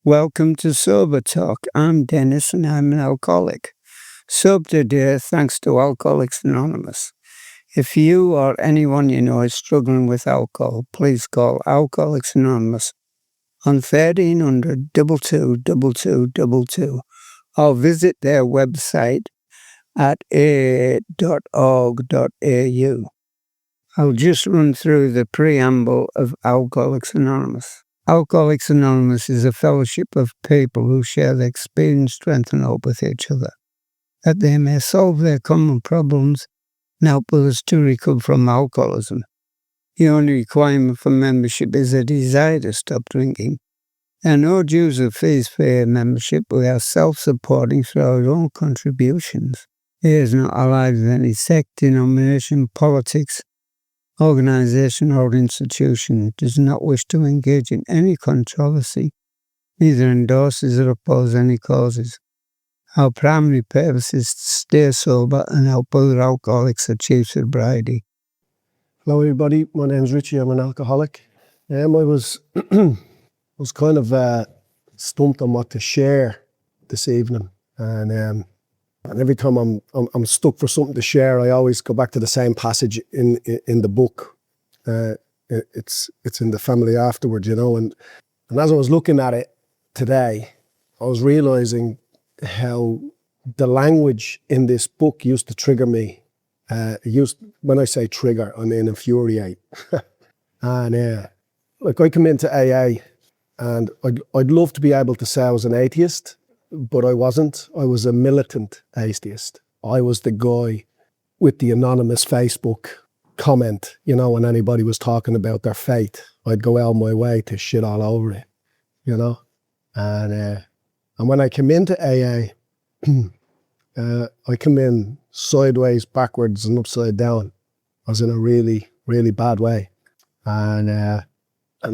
Welcome to Sober Talk. I'm Dennis and I'm an alcoholic. Sober today thanks to Alcoholics Anonymous. If you or anyone you know is struggling with alcohol, please call Alcoholics Anonymous on 1300 222222 or visit their website at aa.org.au. I'll just run through the preamble of Alcoholics Anonymous. Alcoholics Anonymous is a fellowship of people who share their experience, strength and hope with each other, that they may solve their common problems and help others to recover from alcoholism. The only requirement for membership is a desire to stop drinking. There are no dues or fees for a membership. We are self-supporting through our own contributions. It is not allied with any sect, denomination, politics, organization or institution. It does not wish to engage in any controversy, neither endorses or opposes any causes. Our primary purpose is to stay sober and help other alcoholics achieve sobriety. Hello everybody, my name's Richie, I'm an alcoholic. I was kind of stumped on what to share this evening, and every time I'm stuck for something to share, I always go back to the same passage in the book. It's in the family afterwards, and as I was looking at it today, I was realizing how the language in this book used to trigger me. When I say trigger, I mean infuriate. And I come into AA, and I'd love to be able to say I was an atheist, but I wasn't. I was a militant atheist. I was the guy with the anonymous Facebook comment, when anybody was talking about their faith, I'd go out my way to shit all over it, And when I came into AA, I come in sideways, backwards and upside down. I was in a really, really bad way. And I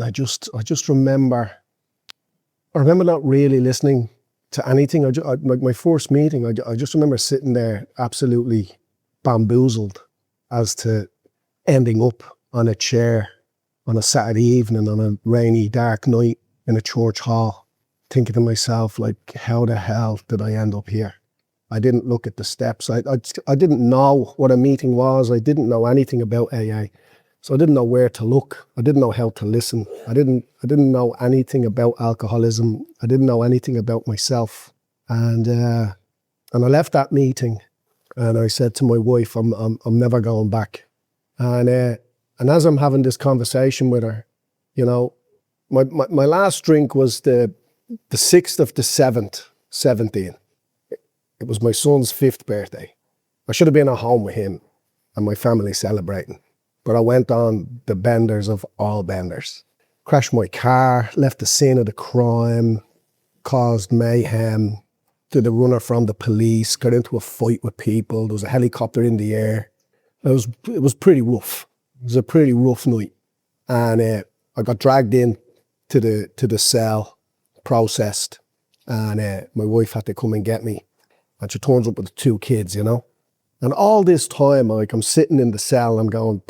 just remember not really listening to anything. Like my first meeting, I just remember sitting there absolutely bamboozled as to ending up on a chair on a Saturday evening on a rainy, dark night in a church hall, thinking to myself, like, how the hell did I end up here? I didn't look at the steps. I didn't know what a meeting was. I didn't know anything about AA. So I didn't know where to look. I didn't know how to listen. I didn't know anything about alcoholism. I didn't know anything about myself. And I left that meeting and I said to my wife, I'm never going back. And as I'm having this conversation with her, my last drink was the 6th of the 7th, 17. It was my son's 5th birthday. I should have been at home with him and my family celebrating. But I went on the benders of all benders. Crashed my car, left the scene of the crime, caused mayhem, did a runner from the police, got into a fight with people. There was a helicopter in the air. It was pretty rough. It was a pretty rough night. And I got dragged in to the cell, processed, and my wife had to come and get me. And she turns up with the 2 kids, And all this time, I'm sitting in the cell, I'm going,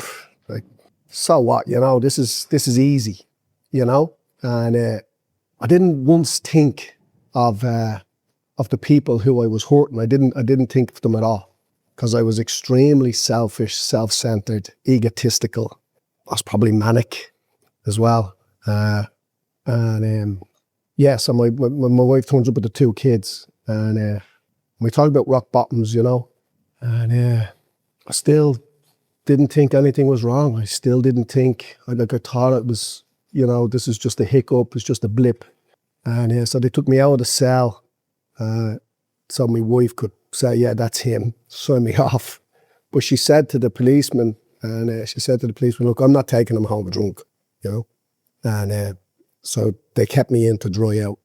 so what, this is easy, And I didn't once think of the people who I was hurting. I didn't think of them at all, because I was extremely selfish, self-centered, egotistical. I was probably manic as well. So my wife turns up with the 2 kids, and we talk about rock bottoms, and I still didn't think anything was wrong. I still didn't think, I thought it was, this is just a hiccup, it's just a blip. And so they took me out of the cell, so my wife could say, yeah, that's him, sign me off. But she said to the policeman, look, I'm not taking him home drunk, And so they kept me in to dry out.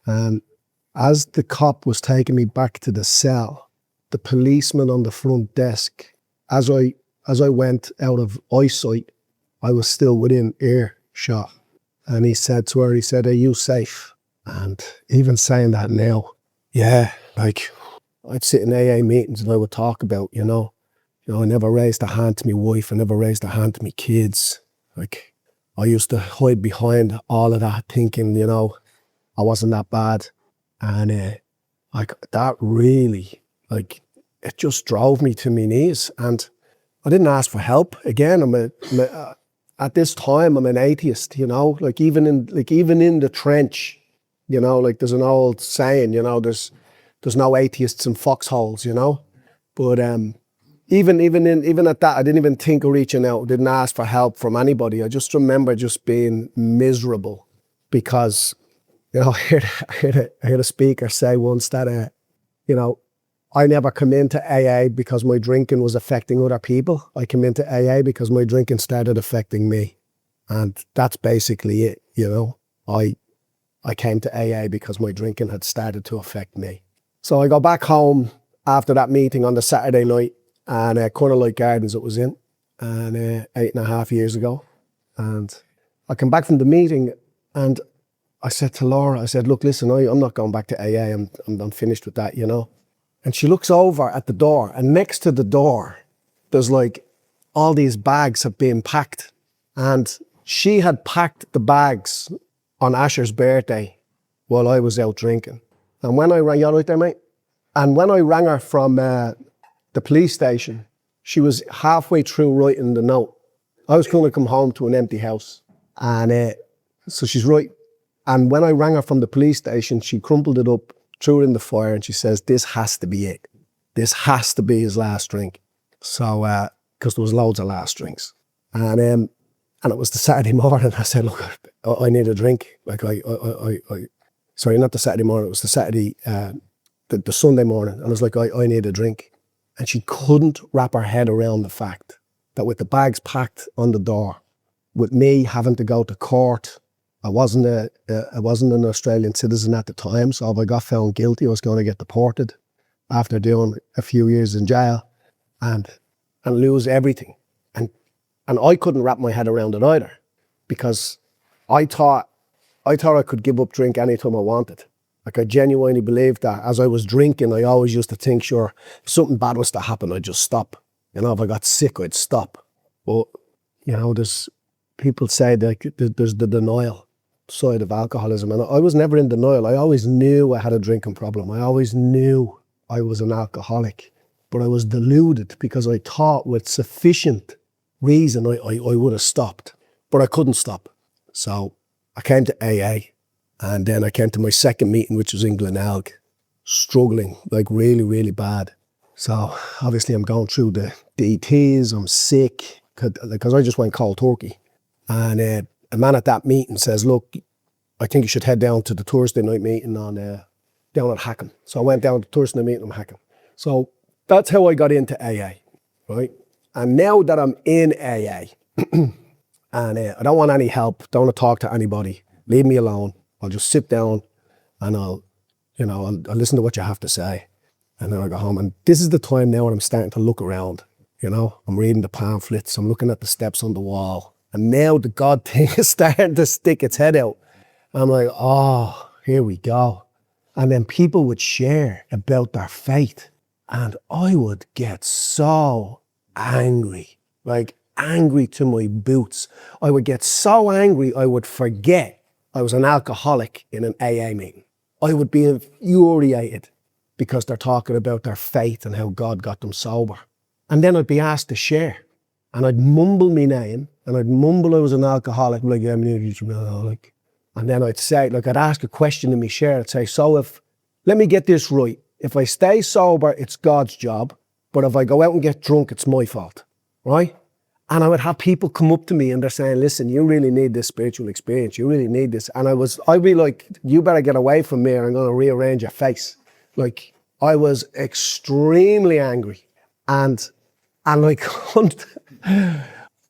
And as the cop was taking me back to the cell, the policeman on the front desk, as I went out of eyesight, I was still within earshot. And he said to her, are you safe? And even saying that now, yeah, I'd sit in AA meetings and I would talk about, I never raised a hand to my wife, I never raised a hand to my kids. I used to hide behind all of that thinking, I wasn't that bad. And like that really, like, it just drove me to my knees. And I didn't ask for help. Again, at this time, I'm an atheist, you know, like even in the trench, you know, like there's an old saying, you know, there's no atheists in foxholes, you know. But even at that, I didn't even think of reaching out, didn't ask for help from anybody. I just remember just being miserable because, you know, I heard a speaker say once that, you know, I never come into AA because my drinking was affecting other people. I came into AA because my drinking started affecting me. And that's basically it, you know. I came to AA because my drinking had started to affect me. So I go back home after that meeting on the Saturday night, and Corner Light Gardens it was in, and 8.5 years ago. And I come back from the meeting and I said to Laura, I said, look, listen, I'm not going back to AA. I'm finished with that, you know. And she looks over at the door, and next to the door, there's like all these bags have been packed. And she had packed the bags on Asher's birthday while I was out drinking. And when I rang, you all right there, mate? And when I rang her from the police station, she was halfway through writing the note. I was going to come home to an empty house. And so she's right. And when I rang her from the police station, she crumpled it up, threw it in the fire, and she says, this has to be it. This has to be his last drink. So, because there was loads of last drinks. And it was the Saturday morning. I said, look, I need a drink. Like, sorry, not the Saturday morning. It was the Saturday, the Sunday morning. And I was like, I need a drink. And she couldn't wrap her head around the fact that with the bags packed on the door, with me having to go to court, I wasn't an Australian citizen at the time, so if I got found guilty, I was going to get deported after doing a few years in jail and lose everything. And I couldn't wrap my head around it either, because I thought I could give up drink anytime I wanted. Like, I genuinely believed that as I was drinking, I always used to think, sure, if something bad was to happen, I'd just stop. You know, if I got sick, I'd stop. But, you know, there's people say that there's the denial side of alcoholism, and I was never in denial. I always knew I had a drinking problem. I always knew I was an alcoholic, but I was deluded because I thought with sufficient reason I would have stopped, but I couldn't stop. So I came to AA, and then I came to my second meeting, which was in Glenelg, struggling, like really, really bad. So obviously I'm going through the DTs, I'm sick, because I just went cold turkey. And a man at that meeting says, look, I think you should head down to the Thursday night meeting down at Hackham. So I went down to the Thursday night meeting on Hackham. So that's how I got into AA, right? And now that I'm in AA, and I don't want any help, don't want to talk to anybody, leave me alone. I'll just sit down and I'll listen to what you have to say. And then I go home. And this is the time now when I'm starting to look around, you know? I'm reading the pamphlets, I'm looking at the steps on the wall. And now the God thing is starting to stick its head out. I'm like, oh, here we go. And then people would share about their faith. And I would get so angry, like angry to my boots. I would get so angry, I would forget I was an alcoholic in an AA meeting. I would be infuriated because they're talking about their faith and how God got them sober. And then I'd be asked to share. And I'd mumble my name, and I'd mumble I was an alcoholic, like, yeah, I'm an alcoholic. And then I'd say, like, I'd ask a question in my share. I'd say, so let me get this right. If I stay sober, it's God's job. But if I go out and get drunk, it's my fault, right? And I would have people come up to me and they're saying, listen, you really need this spiritual experience. You really need this. And I'd be like, you better get away from me or I'm going to rearrange your face. Like, I was extremely angry. And like,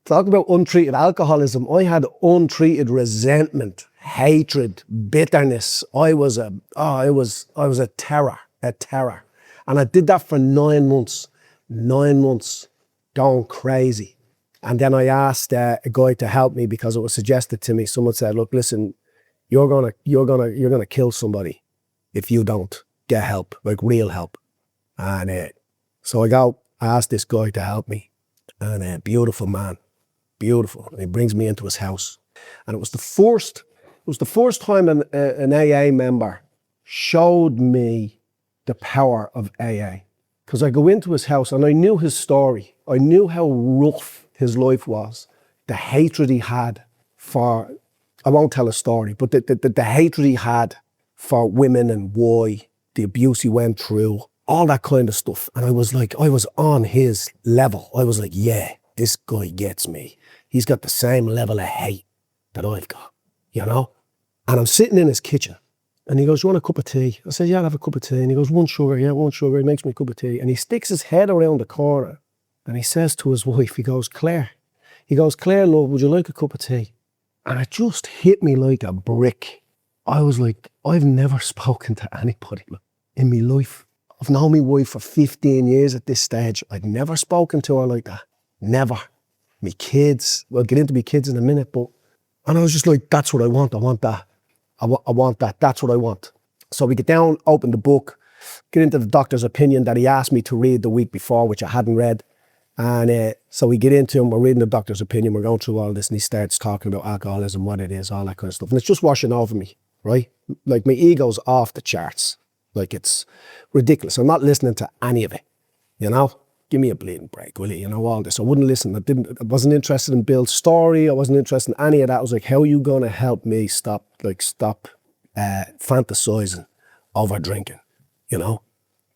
talk about untreated alcoholism. I had untreated resentment, hatred, bitterness. I was a terror. And I did that for 9 months, going crazy. And then I asked a guy to help me because it was suggested to me. Someone said, look, listen, you're gonna kill somebody if you don't get help, like real help. And so I asked this guy to help me. And a beautiful man, beautiful. And he brings me into his house. And it was the first was the first time an AA member showed me the power of AA. Because I go into his house and I knew his story. I knew how rough his life was. The hatred he had for, I won't tell a story, but the hatred he had for women and why, the abuse he went through, all that kind of stuff. And I was like, I was on his level. I was like, yeah, this guy gets me. He's got the same level of hate that I've got, you know? And I'm sitting in his kitchen and he goes, you want a cup of tea? I said, yeah, I'll have a cup of tea. And he goes, one sugar, yeah, one sugar. He makes me a cup of tea. And he sticks his head around the corner and he says to his wife, he goes, Claire, love, would you like a cup of tea? And it just hit me like a brick. I was like, I've never spoken to anybody in my life. I've known my wife for 15 years at this stage. I'd never spoken to her like that. Never. My kids, we'll get into my kids in a minute, but, and I was just like, that's what I want. I want that. I want that. That's what I want. So we get down, open the book, get into the doctor's opinion that he asked me to read the week before, which I hadn't read. And so we get into him, we're reading the doctor's opinion, we're going through all this, and he starts talking about alcoholism, what it is, all that kind of stuff. And it's just washing over me, right? Like my ego's off the charts. Like it's ridiculous. I'm not listening to any of it, you know? Give me a bleeding break, will you? You know, all this. I wouldn't listen. I wasn't interested in Bill's story. I wasn't interested in any of that. I was like, how are you going to help me stop fantasizing over drinking, you know?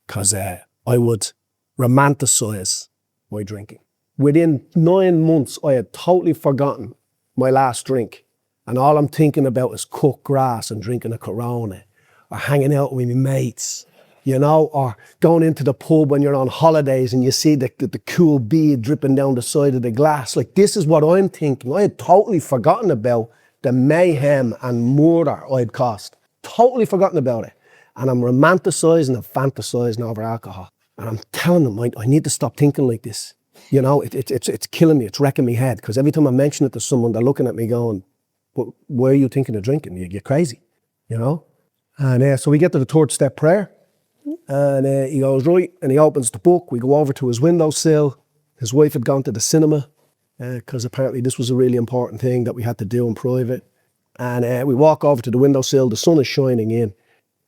Because I would romanticize my drinking. Within 9 months, I had totally forgotten my last drink. And all I'm thinking about is cooked grass and drinking a Corona or hanging out with my mates, you know, or going into the pub when you're on holidays and you see the cool bead dripping down the side of the glass. Like, this is what I'm thinking. I had totally forgotten about the mayhem and murder I'd caused. Totally forgotten about it. And I'm romanticizing and fantasizing over alcohol. And I'm telling them, I need to stop thinking like this. You know, it's killing me. It's wrecking my head. Because every time I mention it to someone, they're looking at me going, but why are you thinking of drinking? You're crazy, you know? And so we get to the third step prayer. And he goes, right, and he opens the book. We go over to his windowsill. His wife had gone to the cinema because apparently this was a really important thing that we had to do in private. And we walk over to the windowsill. The sun is shining in.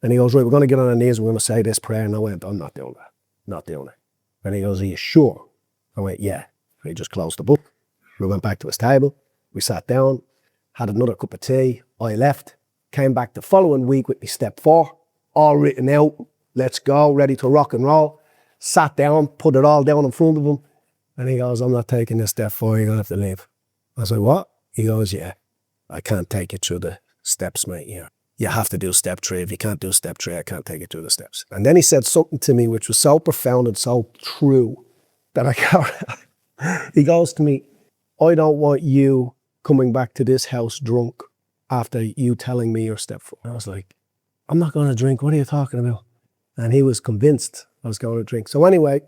And he goes, right, we're going to get on our knees. We're going to say this prayer. And I went, I'm not doing that. Not doing it. And he goes, are you sure? I went, yeah. And he just closed the book. We went back to his table. We sat down, had another cup of tea. I left, came back the following week with me step 4, all written out. Let's go, ready to rock and roll. Sat down, put it all down in front of him. And he goes, I'm not taking this step 4, you're going to have to leave. I said, what? He goes, yeah, I can't take you through the steps, mate. You have to do step 3. If you can't do step 3, I can't take you through the steps. And then he said something to me which was so profound and so true that I can't. He goes to me, I don't want you coming back to this house drunk after you telling me your step 4. I was like, I'm not going to drink. What are you talking about? And he was convinced I was going to drink. So anyway,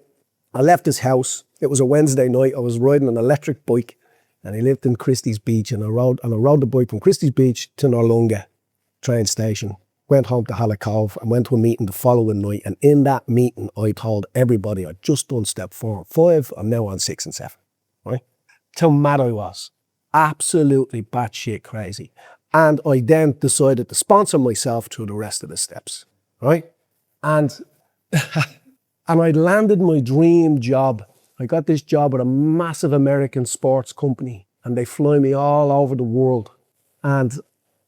I left his house. It was a Wednesday night. I was riding an electric bike and he lived in Christie's Beach, and I rode the bike from Christie's Beach to Norlunga train station, went home to Hallacove and went to a meeting the following night. And in that meeting, I told everybody I'd just done step 4 and 5. I'm now on 6 and 7, right? That's how mad I was. Absolutely batshit crazy. And I then decided to sponsor myself through the rest of the steps, right? And I landed my dream job. I got this job at a massive American sports company and they fly me all over the world. And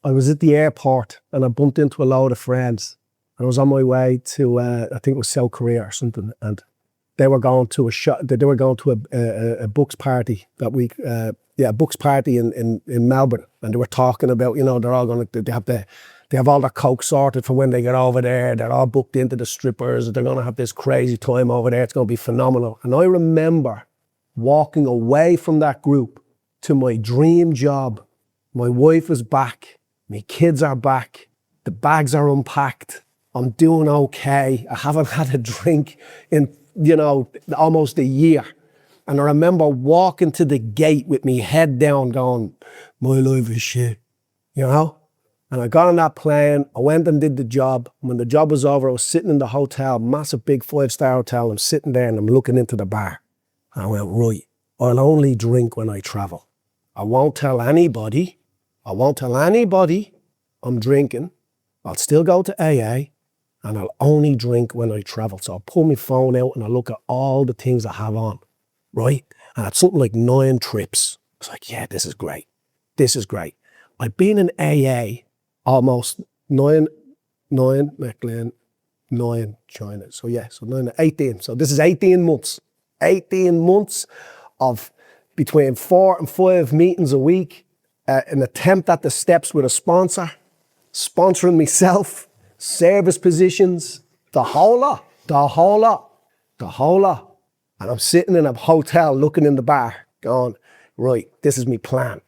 I was at the airport and I bumped into a load of friends. And I was on my way to, I think it was South Korea or something. And they were going to a Bucks party that week. A Bucks party in Melbourne. And they were talking about, you know, they're all going to, they have all their coke sorted for when they get over there. They're all booked into the strippers. They're going to have this crazy time over there. It's going to be phenomenal. And I remember walking away from that group to my dream job. My wife is back. My kids are back. The bags are unpacked. I'm doing okay. I haven't had a drink in, you know, almost a year. And I remember walking to the gate with me head down going, my life is shit, you know? And I got on that plane, I went and did the job. When the job was over, I was sitting in the hotel, massive big 5-star hotel. I'm sitting there and I'm looking into the bar. And I went, right, I'll only drink when I travel. I won't tell anybody. I'm drinking, I'll still go to AA, and I'll only drink when I travel. So I'll pull my phone out and I'll look at all the things I have on, right? And it's something like 9 trips. It's like, yeah, this is great. This is great. I've been in AA almost 9 McLean, 9 China. So yeah, so 9, 18. So this is 18 months. 18 months of between 4 and 5 meetings a week, an attempt at the steps with a sponsor, sponsoring myself, service positions, the whole lot. And I'm sitting in a hotel looking in the bar going, right, this is my plan,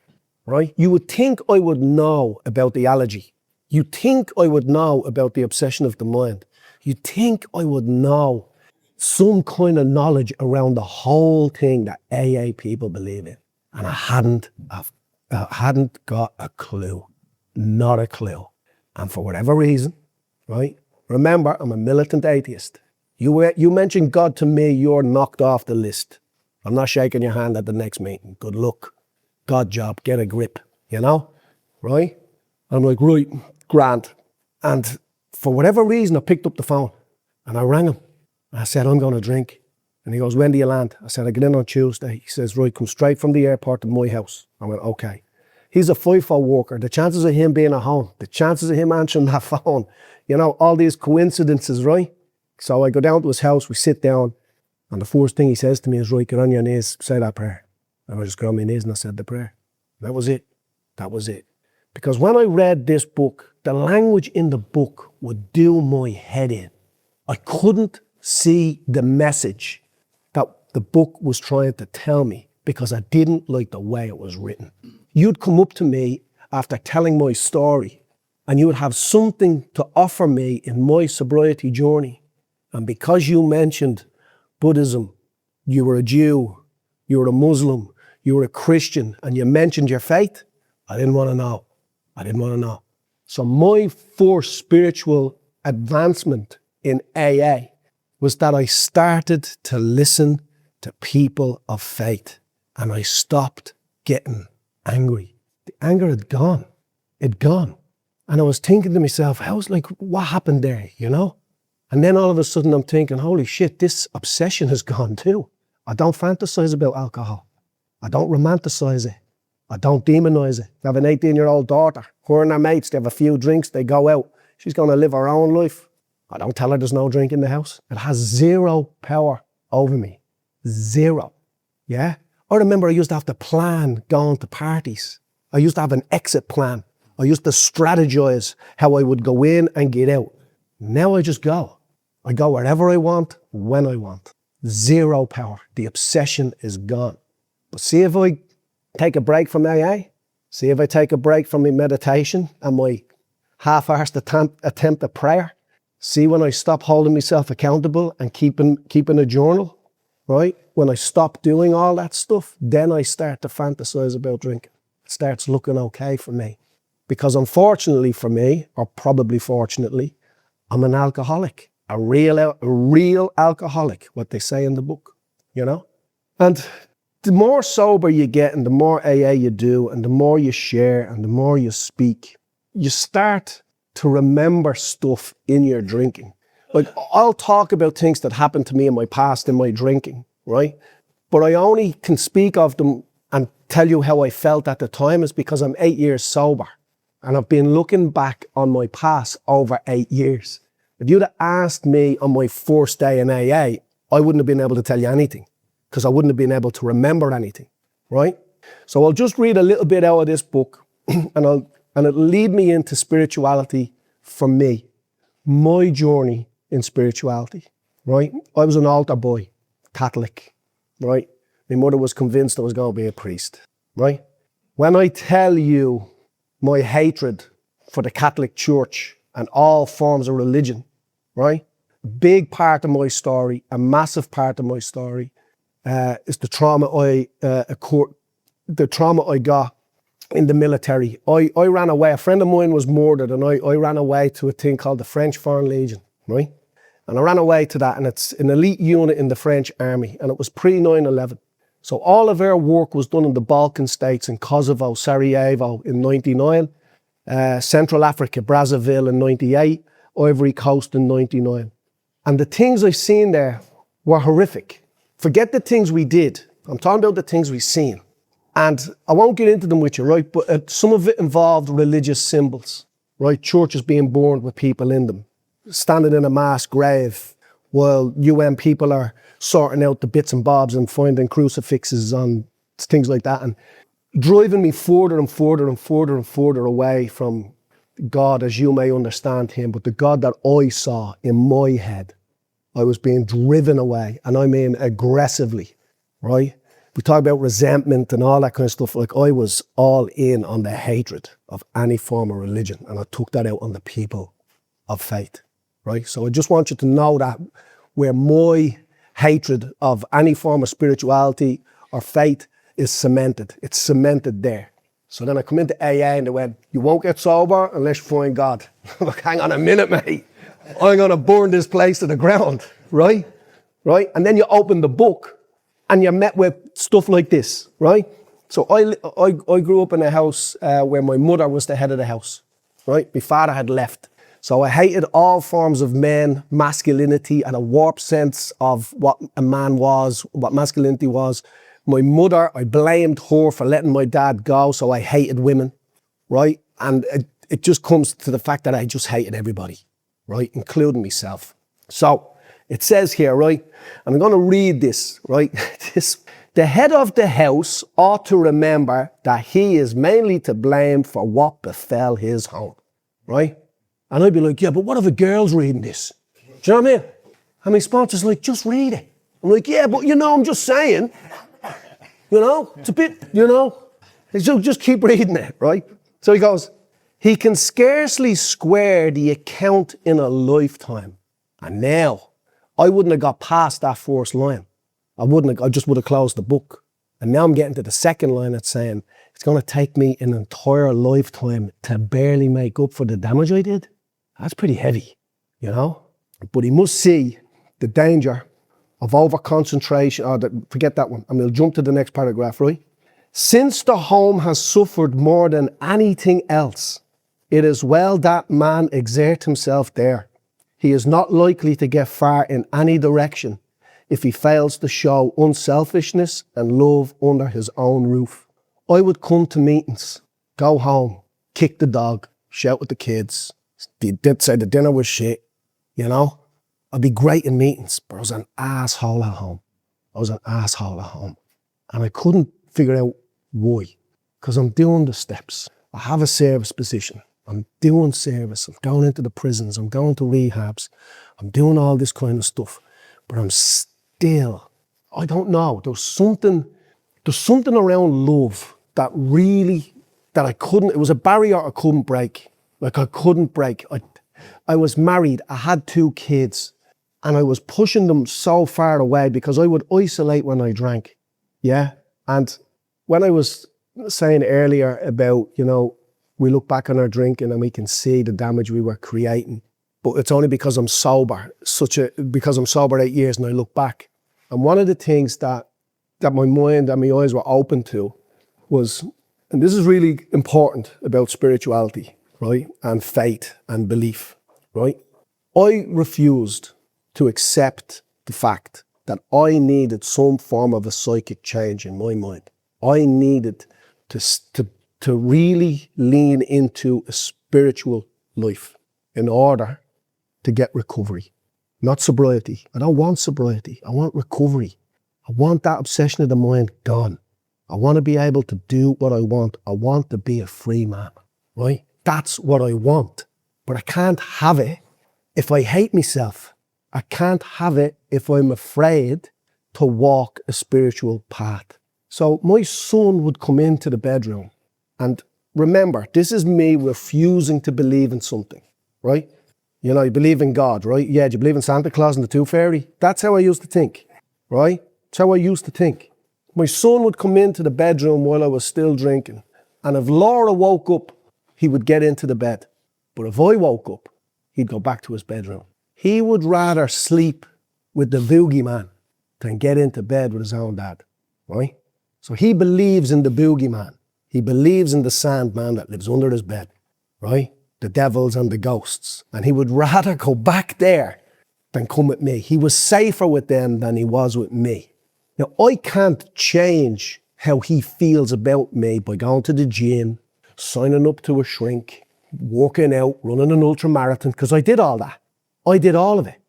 right? You would think I would know about the allergy. You think I would know about the obsession of the mind. You think I would know some kind of knowledge around the whole thing that AA people believe in. And I hadn't got a clue, not a clue. And for whatever reason, right? Remember, I'm a militant atheist. You mention God to me, you're knocked off the list. I'm not shaking your hand at the next meeting. Good luck. God job, get a grip, you know? Right? I'm like, right, grand. And for whatever reason, I picked up the phone and I rang him. I said, I'm going to drink. And he goes, when do you land? I said, I get in on Tuesday. He says, right, come straight from the airport to my house. I went, okay. He's a FIFO worker. The chances of him being at home, the chances of him answering that phone, you know, all these coincidences, right? So I go down to his house, we sit down, and the first thing he says to me is, right, get on your knees, say that prayer. And I just got on my knees and I said the prayer. That was it. That was it. Because when I read this book, the language in the book would do my head in. I couldn't see the message that the book was trying to tell me because I didn't like the way it was written. You'd come up to me after telling my story and you would have something to offer me in my sobriety journey. And because you mentioned Buddhism, you were a Jew, you were a Muslim, you were a Christian, and you mentioned your faith, I didn't want to know. I didn't want to know. So my first spiritual advancement in AA was that I started to listen to people of faith and I stopped getting angry. The anger had gone. It'd gone. And I was thinking to myself, what happened there, you know? And then all of a sudden I'm thinking, holy shit, this obsession has gone too. I don't fantasize about alcohol. I don't romanticize it. I don't demonize it. I have an 18-year-old daughter. Her and her mates, they have a few drinks, they go out. She's going to live her own life. I don't tell her there's no drink in the house. It has zero power over me. Zero. Yeah? I remember I used to have to plan going to parties. I used to have an exit plan. I used to strategize how I would go in and get out. Now I just go. I go wherever I want, when I want. Zero power. The obsession is gone. But see if I take a break from AA, see if I take a break from my meditation and my half-arsed attempt at prayer, see when I stop holding myself accountable and keeping a journal, right? When I stop doing all that stuff, then I start to fantasize about drinking. It starts looking okay for me. Because unfortunately for me, or probably fortunately, I'm an alcoholic, a real alcoholic, what they say in the book, you know? And the more sober you get and the more AA you do and the more you share and the more you speak, you start to remember stuff in your drinking. Like, I'll talk about things that happened to me in my past in my drinking, right? But I only can speak of them and tell you how I felt at the time is because I'm 8 years sober. And I've been looking back on my past over 8 years. If you'd have asked me on my first day in AA, I wouldn't have been able to tell you anything because I wouldn't have been able to remember anything, right? So I'll just read a little bit out of this book and it'll lead me into spirituality for me, my journey in spirituality, right? I was an altar boy, Catholic, right? My mother was convinced I was going to be a priest, right? When I tell you my hatred for the Catholic Church and all forms of religion, right? A big part of my story, a massive part of my story, is the trauma I got in the military. I ran away. A friend of mine was murdered, and I ran away to a thing called the French Foreign Legion, right? And I ran away to that, and it's an elite unit in the French army, and it was pre-9/11. So all of our work was done in the Balkan states, in Kosovo, Sarajevo in 99. Central Africa, Brazzaville in 98, Ivory Coast in 99. And the things I've seen there were horrific. Forget the things we did. I'm talking about the things we've seen. And I won't get into them with you, right? But some of it involved religious symbols, right? Churches being burned with people in them, standing in a mass grave while UN people are sorting out the bits and bobs and finding crucifixes on things like that, and driving me further and further and further and further away from God as you may understand him, but the God that I saw in my head. I was being driven away, and I mean aggressively, right? We talk about resentment and all that kind of stuff. Like, I was all in on the hatred of any form of religion, and I took that out on the people of faith, right? So I just want you to know that where my hatred of any form of spirituality or faith is cemented. It's cemented there. So then I come into AA and they went, you won't get sober unless you find God. I'm like, hang on a minute, mate. I'm going to burn this place to the ground, right? Right? And then you open the book and you're met with stuff like this, right? So I grew up in a house where my mother was the head of the house, right? My father had left. So I hated all forms of men, masculinity, and a warped sense of what a man was, what masculinity was. My mother, I blamed her for letting my dad go, so I hated women, right? And it just comes to the fact that I just hated everybody, right? Including myself. So it says here, right? And I'm going to read this, right? The head of the house ought to remember that he is mainly to blame for what befell his home, right? And I'd be like, yeah, but what if a girl's reading this? Do you know what I mean? And my sponsor's like, just read it. I'm like, yeah, but I'm just saying, it's a bit, so just keep reading it, right? So he goes, he can scarcely square the account in a lifetime. And now, I wouldn't have got past that first line. I just would have closed the book. And now I'm getting to the second line that's saying, it's going to take me an entire lifetime to barely make up for the damage I did. That's pretty heavy, But he must see the danger of over-concentration, forget that one, and we'll jump to the next paragraph, right? Since the home has suffered more than anything else, it is well that man exert himself there. He is not likely to get far in any direction if he fails to show unselfishness and love under his own roof. I would come to meetings, go home, kick the dog, shout at the kids. They did say the dinner was shit, I'd be great in meetings, but I was an asshole at home. And I couldn't figure out why. Because I'm doing the steps. I have a service position. I'm doing service. I'm going into the prisons. I'm going to rehabs. I'm doing all this kind of stuff. But I'm still, I don't know. There's something around love that I couldn't, it was a barrier I couldn't break. Like, I couldn't break. I was married. I had 2 kids. And I was pushing them so far away because I would isolate when I drank. Yeah. And when I was saying earlier about, we look back on our drinking and we can see the damage we were creating. But it's only because I'm sober, because I'm sober 8 years and I look back. And one of the things that my mind and my eyes were open to was, and this is really important about spirituality, right? And faith and belief, right? I refused to accept the fact that I needed some form of a psychic change in my mind. I needed to really lean into a spiritual life in order to get recovery, not sobriety. I don't want sobriety. I want recovery. I want that obsession of the mind gone. I want to be able to do what I want. I want to be a free man, right? That's what I want. But I can't have it if I hate myself. I can't have it if I'm afraid to walk a spiritual path. So my son would come into the bedroom, and remember, this is me refusing to believe in something, right? You believe in God, right? Yeah, do you believe in Santa Claus and the Tooth Fairy? That's how I used to think, right? That's how I used to think. My son would come into the bedroom while I was still drinking, and if Laura woke up, he would get into the bed. But if I woke up, he'd go back to his bedroom. He would rather sleep with the boogeyman than get into bed with his own dad, right? So he believes in the boogeyman. He believes in the Sandman that lives under his bed. right? The devils and the ghosts. And he would rather go back there than come with me. He was safer with them than he was with me. Now, I can't change how he feels about me by going to the gym, signing up to a shrink, working out, running an ultra marathon, because I did all that. I did all of it.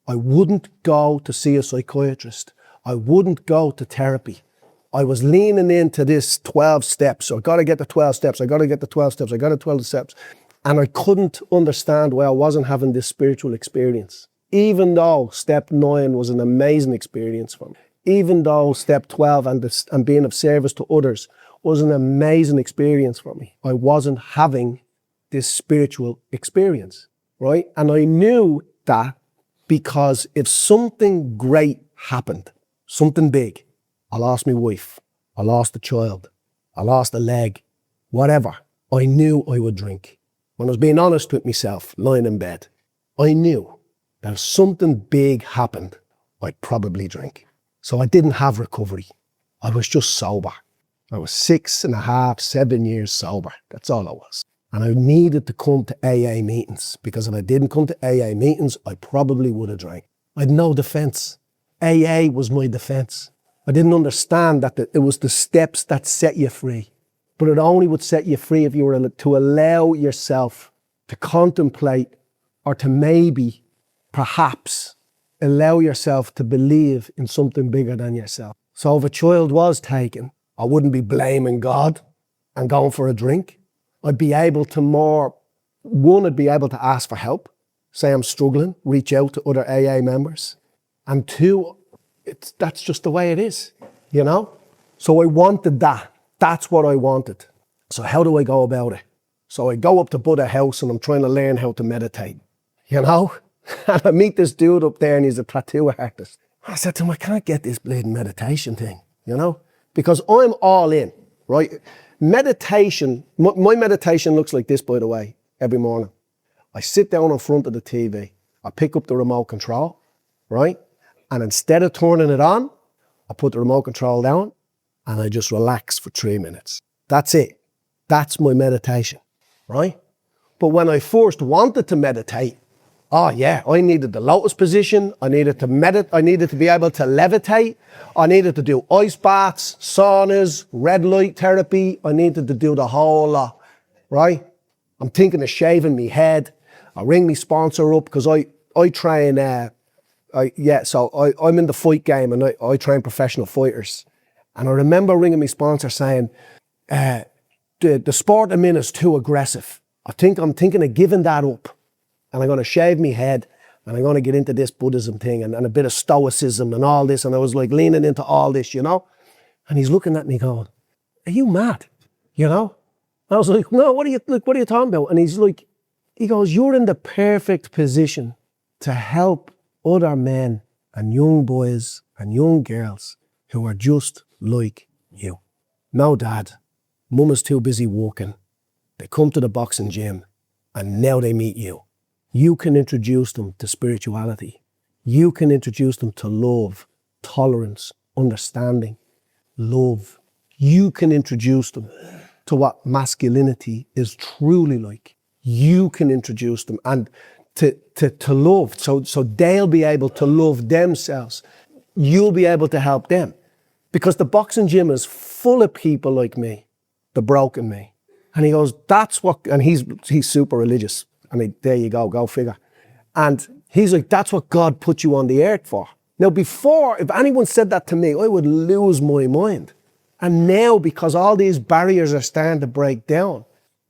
I wouldn't go to see a psychiatrist. I wouldn't go to therapy. I was leaning into this 12 steps. I got to get the 12 steps. I got to get the 12 steps. I got the 12 steps. And I couldn't understand why I wasn't having this spiritual experience. Even though step 9 was an amazing experience for me. Even though step 12 and being of service to others was an amazing experience for me. I wasn't having this spiritual experience, right? And I knew that because if something great happened, something big, I lost my wife, I lost a child, I lost a leg, whatever, I knew I would drink. When I was being honest with myself, lying in bed, I knew that if something big happened, I'd probably drink. So I didn't have recovery. I was just sober. I was 6.5, 7 years sober. That's all I was. And I needed to come to AA meetings, because if I didn't come to AA meetings, I probably would have drank. I had no defense. AA was my defense. I didn't understand that it was the steps that set you free. But it only would set you free if you were to allow yourself to contemplate, or to maybe, perhaps, allow yourself to believe in something bigger than yourself. So if a child was taken, I wouldn't be blaming God and going for a drink. I'd be able to I'd be able to ask for help, say I'm struggling, reach out to other AA members. And 2, that's just the way it is, you know? So I wanted that. That's what I wanted. So how do I go about it? So I go up to Buddha House and I'm trying to learn how to meditate, you know? And I meet this dude up there and he's a tattoo artist. I said to him, I can't get this bleeding meditation thing, you know? Because I'm all in, right? Meditation, my meditation looks like this, by the way, every morning. I sit down in front of the TV. I pick up the remote control, right? And instead of turning it on, I put the remote control down and I just relax for 3 minutes. That's it. That's my meditation, right? But when I first wanted to meditate, oh yeah, I needed the lotus position. I needed to meditate. I needed to be able to levitate. I needed to do ice baths, saunas, red light therapy. I needed to do the whole lot, right? I'm thinking of shaving my head. I ring my sponsor up because I train, I'm in the fight game and I train professional fighters. And I remember ringing my sponsor saying, the sport I'm in is too aggressive. I'm thinking of giving that up. And I'm going to shave my head and I'm going to get into this Buddhism thing and a bit of stoicism and all this. And I was like leaning into all this, you know. And he's looking at me going, are you mad? You know? I was like, no, what are you talking about? And he goes, you're in the perfect position to help other men and young boys and young girls who are just like you. No, Dad, Mum is too busy working. They come to the boxing gym and now they meet you. You can introduce them to spirituality. You can introduce them to love, tolerance, understanding, love. You can introduce them to what masculinity is truly like. You can introduce them and to love. So they'll be able to love themselves. You'll be able to help them. Because the boxing gym is full of people like me, the broken me. And he goes, and he's super religious. There you go figure. And he's like, that's what God put you on the earth for. Now before, if anyone said that to me, I would lose my mind. And now, because all these barriers are starting to break down,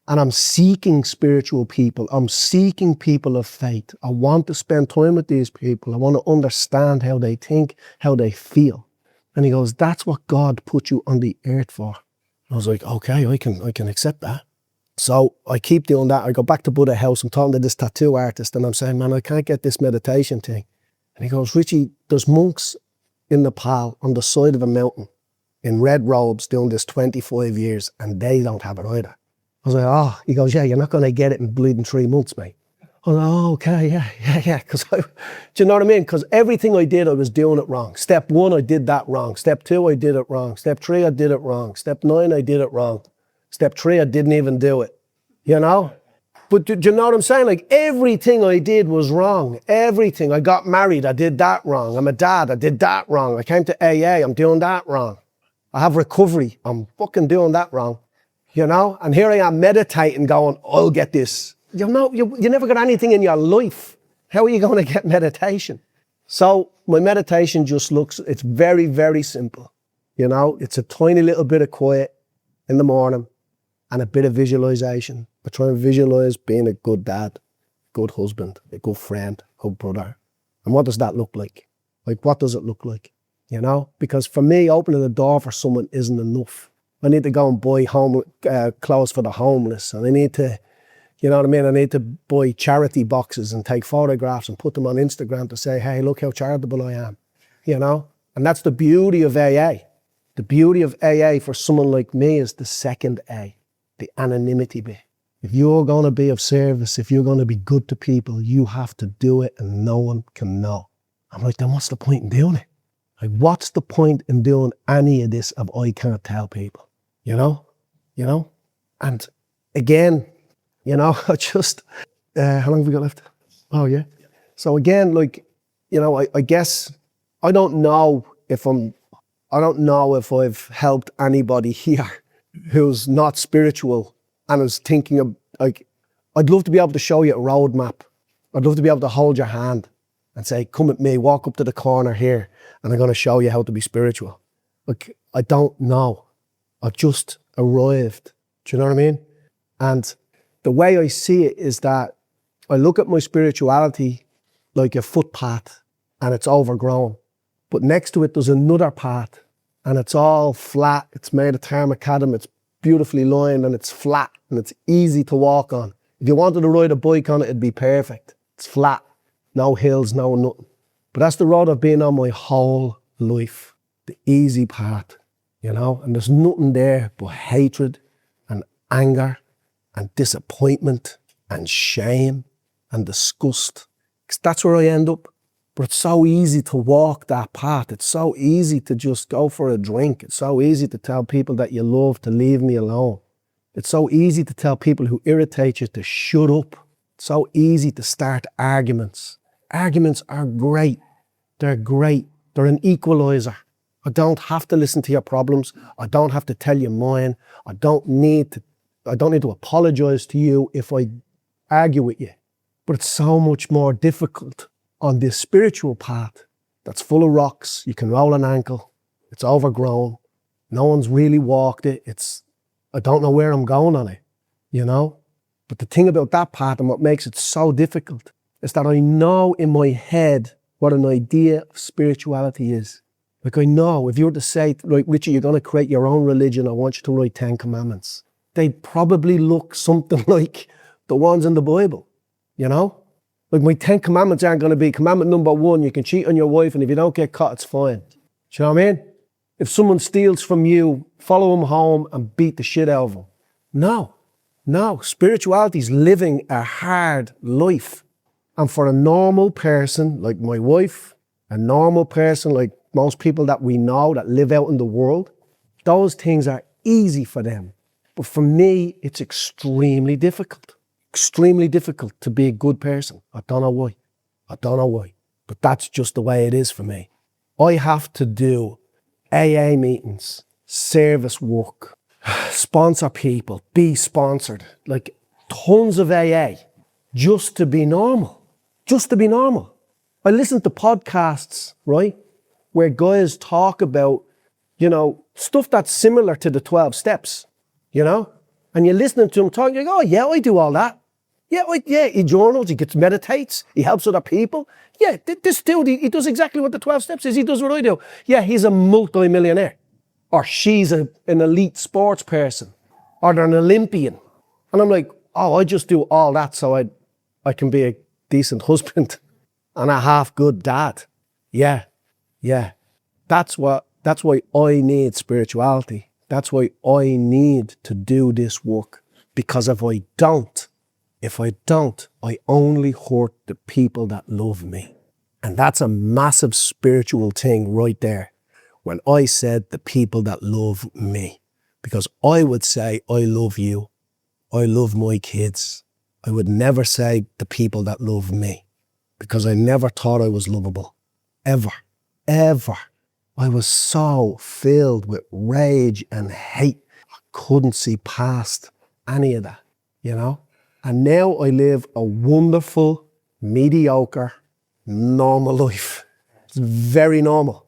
and I'm seeking spiritual people, I'm seeking people of faith. I want to spend time with these people. I want to understand how they think, how they feel. And he goes, that's what God put you on the earth for. I was like, okay, I can accept that. So I keep doing that. I go back to Buddha House. I'm talking to this tattoo artist and I'm saying, man, I can't get this meditation thing. And he goes, Richie, there's monks in Nepal on the side of a mountain in red robes doing this 25 years and they don't have it either. I was like, oh, he goes, yeah, you're not going to get it in bleeding 3 months, mate. I was like, oh, okay, yeah. Because do you know what I mean? Because everything I did, I was doing it wrong. Step 1, I did that wrong. Step 2, I did it wrong. Step 3, I did it wrong. Step 9, I did it wrong. Step 3, I didn't even do it, you know? But do you know what I'm saying? Like, everything I did was wrong. Everything. I got married, I did that wrong. I'm a dad, I did that wrong. I came to AA, I'm doing that wrong. I have recovery, I'm fucking doing that wrong. You know? And here I am meditating going, I'll get this. You know, you never got anything in your life. How are you going to get meditation? So my meditation just it's very, very simple. You know, it's a tiny little bit of quiet in the morning and a bit of visualization. I try and visualize being a good dad, good husband, a good friend, good brother. And what does that look like? Like, what does it look like? You know, because for me, opening the door for someone isn't enough. I need to go and buy clothes for the homeless, and I need to, you know what I mean? I need to buy charity boxes and take photographs and put them on Instagram to say, hey, look how charitable I am, you know? And that's the beauty of AA. The beauty of AA for someone like me is the second A, the anonymity bit. If you're going to be of service, if you're going to be good to people, you have to do it and no one can know. I'm like, then what's the point in doing it? Like, what's the point in doing any of this if I can't tell people? You know? You know? And again, you know, I just, how long have we got left? Oh, yeah. So again, like, you know, I guess I don't know if I've helped anybody here who's not spiritual and is thinking of, like, I'd love to be able to show you a roadmap. I'd love to be able to hold your hand and say, come with me, walk up to the corner here, and I'm going to show you how to be spiritual. Like, I don't know. I've just arrived. Do you know what I mean? And the way I see it is that I look at my spirituality like a footpath and it's overgrown. But next to it, there's another path and it's all flat. It's made of tarmacadam. It's beautifully lined and it's flat and it's easy to walk on. If you wanted to ride a bike on it, it'd be perfect. It's flat, no hills, no nothing. But that's the road I've been on my whole life, the easy path, you know? And there's nothing there but hatred and anger and disappointment and shame and disgust. Because that's where I end up. But it's so easy to walk that path. It's so easy to just go for a drink. It's so easy to tell people that you love to leave me alone. It's so easy to tell people who irritate you to shut up. It's so easy to start arguments. Arguments are great. They're great. They're an equalizer. I don't have to listen to your problems. I don't have to tell you mine. I don't need to apologize to you if I argue with you. But it's so much more difficult on this spiritual path that's full of rocks. You can roll an ankle. It's overgrown. No one's really walked it. I don't know where I'm going on it, you know? But the thing about that path and what makes it so difficult is that I know in my head what an idea of spirituality is. Like, I know if you were to say, like, Richie, you're going to create your own religion, I want you to write 10 commandments. They'd probably look something like the ones in the Bible, you know? Like, my 10 commandments aren't going to be commandment number 1, you can cheat on your wife and if you don't get caught, it's fine. Do you know what I mean? If someone steals from you, follow them home and beat the shit out of them. No. Spirituality is living a hard life. And for a normal person like my wife, a normal person like most people that we know that live out in the world, those things are easy for them. But for me, it's extremely difficult. Extremely difficult to be a good person. I don't know why. But that's just the way it is for me. I have to do AA meetings, service work, sponsor people, be sponsored, like tons of AA, just to be normal. Just to be normal. I listen to podcasts, right, where guys talk about, you know, stuff that's similar to the 12 steps, you know? And you're listening to him talking, you go, oh yeah, I do all that. Yeah, he journals, he meditates, he helps other people. Yeah, this dude, he does exactly what the 12 steps is. He does what I do. Yeah, he's a multi-millionaire. Or she's an elite sports person. Or they're an Olympian. And I'm like, oh, I just do all that so I can be a decent husband and a half good dad. Yeah. That's why I need spirituality. That's why I need to do this work. Because if I don't, I only hurt the people that love me. And that's a massive spiritual thing right there. When I said the people that love me. Because I would say, I love you. I love my kids. I would never say the people that love me, because I never thought I was lovable. Ever. Ever. I was so filled with rage and hate. I couldn't see past any of that, you know? And now I live a wonderful, mediocre, normal life. It's very normal.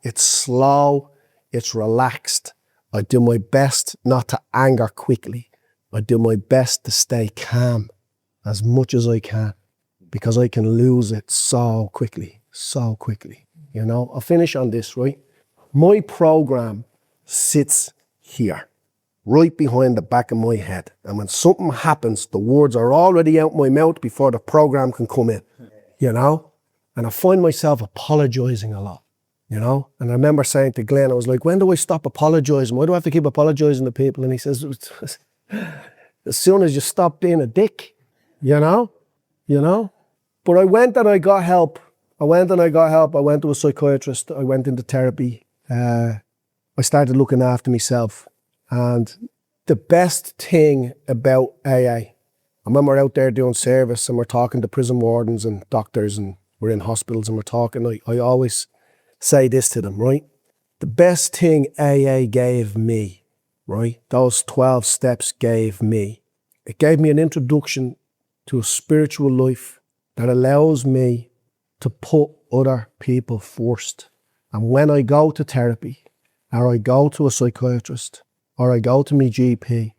It's slow. It's relaxed. I do my best not to anger quickly. I do my best to stay calm as much as I can, because I can lose it so quickly, you know. I'll finish on this, right? My program sits here, right behind the back of my head. And when something happens, the words are already out my mouth before the program can come in, you know? And I find myself apologizing a lot, you know? And I remember saying to Glenn, I was like, when do I stop apologizing? Why do I have to keep apologizing to people? And he says, as soon as you stop being a dick, you know? But I went and I got help. I went to a psychiatrist. I went into therapy. I started looking after myself. And the best thing about AA, and when we're out there doing service and we're talking to prison wardens and doctors and we're in hospitals and we're talking, I always say this to them, right? The best thing AA gave me, right? Those 12 steps gave me. It gave me an introduction to a spiritual life that allows me to put other people first. And when I go to therapy, or I go to a psychiatrist, or I go to my GP,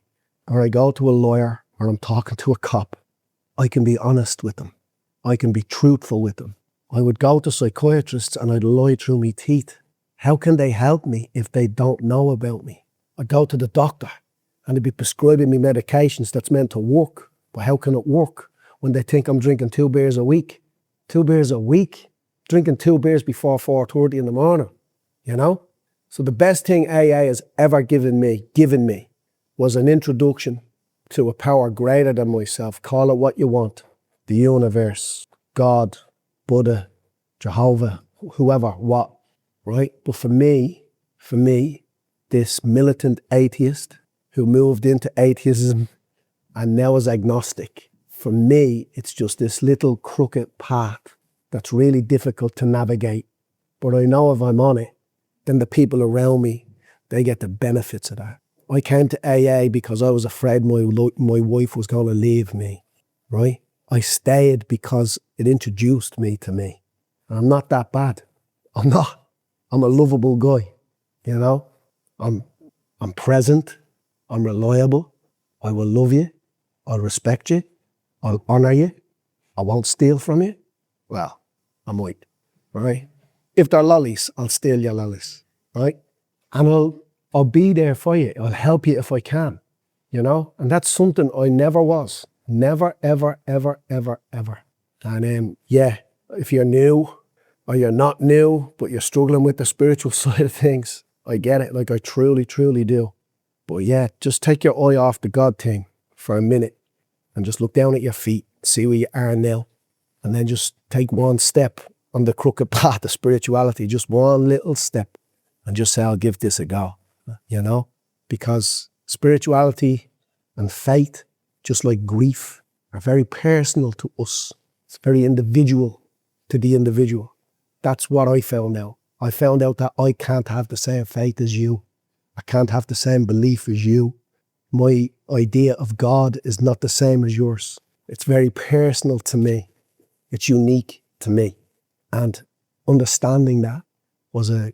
or I go to a lawyer, or I'm talking to a cop, I can be honest with them. I can be truthful with them. I would go to psychiatrists and I'd lie through my teeth. How can they help me if they don't know about me? I'd go to the doctor and they'd be prescribing me medications that's meant to work. But how can it work when they think I'm drinking 2 beers a week? 2 beers a week? Drinking 2 beers before 4:30 in the morning, you know? So the best thing AA has ever given me, was an introduction to a power greater than myself. Call it what you want. The universe, God, Buddha, Jehovah, whoever, what, right? But for me, this militant atheist who moved into atheism and now is agnostic, for me, it's just this little crooked path that's really difficult to navigate. But I know if I'm on it, then the people around me, they get the benefits of that. I came to AA because I was afraid my wife was going to leave me, right? I stayed because it introduced me to me. And I'm not that bad. I'm not. I'm a lovable guy, you know? I'm present. I'm reliable. I will love you. I'll respect you. I'll honour you. I won't steal from you. Well, I might, right? If they're lollies, I'll steal your lollies, right? And I'll be there for you. I'll help you if I can, you know? And that's something I never was. Never, ever, ever, ever, ever. And yeah, if you're new or you're not new, but you're struggling with the spiritual side of things, I get it. Like I truly, truly do. But yeah, just take your eye off the God thing for a minute and just look down at your feet, see where you are now. And then just take one step on the crooked path of spirituality, just one little step, and just say, I'll give this a go, you know? Because spirituality and faith, just like grief, are very personal to us. It's very individual to the individual. That's what I found out. I found out that I can't have the same faith as you. I can't have the same belief as you. My idea of God is not the same as yours. It's very personal to me. It's unique to me. And understanding that was a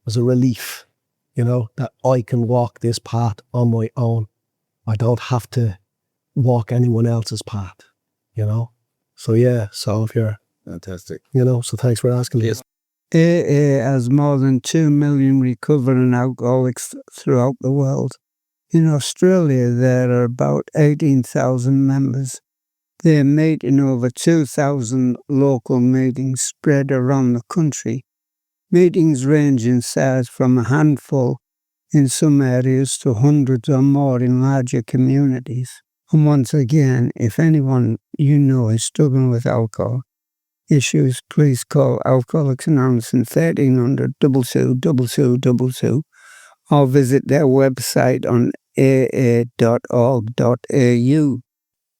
relief, you know, that I can walk this path on my own. I don't have to walk anyone else's path, you know. So yeah, so if you're... Fantastic. You know, so thanks for asking me. Yes. AA has more than 2 million recovering alcoholics throughout the world. In Australia, there are about 18,000 members. They meet in over 2,000 local meetings spread around the country. Meetings range in size from a handful in some areas to hundreds or more in larger communities. And once again, if anyone you know is struggling with alcohol issues, please call Alcoholics Anonymous in 1300 222222 or visit their website on aa.org.au.